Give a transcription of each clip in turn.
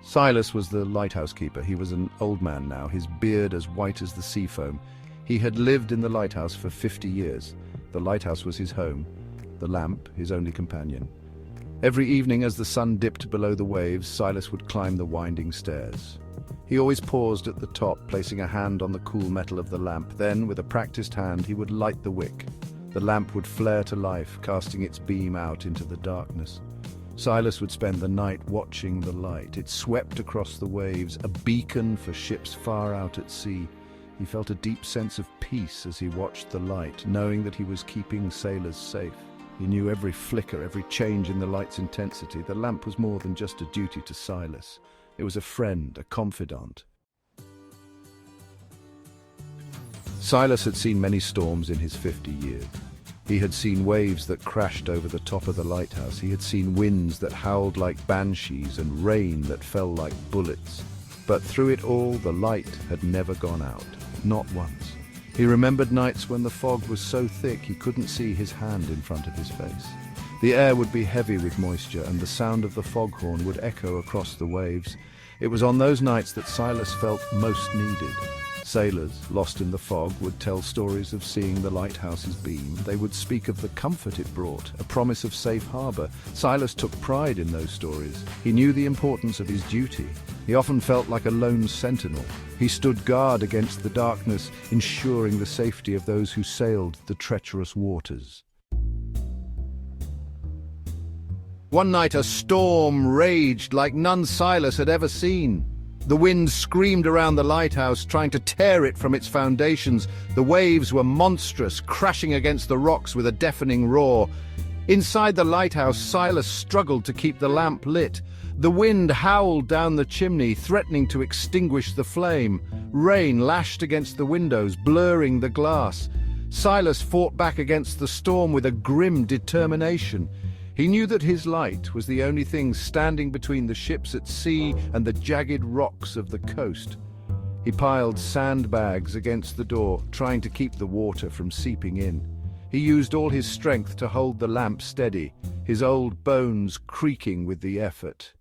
Silas was the lighthouse keeper. He was an old man now, his beard as white as the sea foam. He had lived in the lighthouse for 50 years. The lighthouse was his home, the lamp his only companion. Every evening as the sun dipped below the waves, Silas would climb the winding stairs. He always paused at the top, placing a hand on the cool metal of the lamp. Then, with a practiced hand, he would light the wick. The lamp would flare to life, casting its beam out into the darkness. Silas would spend the night watching the light. It swept across the waves, a beacon for ships far out at sea. He felt a deep sense of peace as he watched the light, knowing that he was keeping sailors safe. He knew every flicker, every change in the light's intensity. The lamp was more than just a duty to Silas. It was a friend, a confidant. Silas had seen many storms in his 50 years. He had seen waves that crashed over the top of the lighthouse. He had seen winds that howled like banshees and rain that fell like bullets. But through it all, the light had never gone out, not once. He remembered nights when the fog was so thick he couldn't see his hand in front of his face. The air would be heavy with moisture, and the sound of the foghorn would echo across the waves. It was on those nights that Silas felt most needed. Sailors, lost in the fog, would tell stories of seeing the lighthouse's beam. They would speak of the comfort it brought, a promise of safe harbor. Silas took pride in those stories. He knew the importance of his duty. He often felt like a lone sentinel. He stood guard against the darkness, ensuring the safety of those who sailed the treacherous waters. One night a storm raged like none Silas had ever seen. The wind screamed around the lighthouse, trying to tear it from its foundations. The waves were monstrous, crashing against the rocks with a deafening roar. Inside the lighthouse, Silas struggled to keep the lamp lit. The wind howled down the chimney, threatening to extinguish the flame. Rain lashed against the windows, blurring the glass. Silas fought back against the storm with a grim determination. He knew that his light was the only thing standing between the ships at sea and the jagged rocks of the coast. He piled sandbags against the door, trying to keep the water from seeping in. He used all his strength to hold the lamp steady, his old bones creaking with the effort.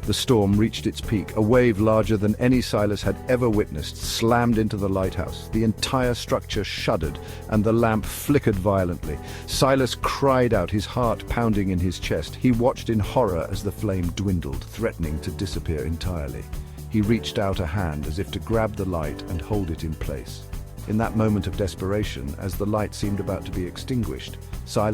The storm reached its peak. A wave larger than any Silas had ever witnessed slammed into the lighthouse. The entire structure shuddered, and the lamp flickered violently. Silas cried out, his heart pounding in his chest. He watched in horror as the flame dwindled, threatening to disappear entirely. He reached out a hand as if to grab the light and hold it in place. In that moment of desperation, as the light seemed about to be extinguished, Silas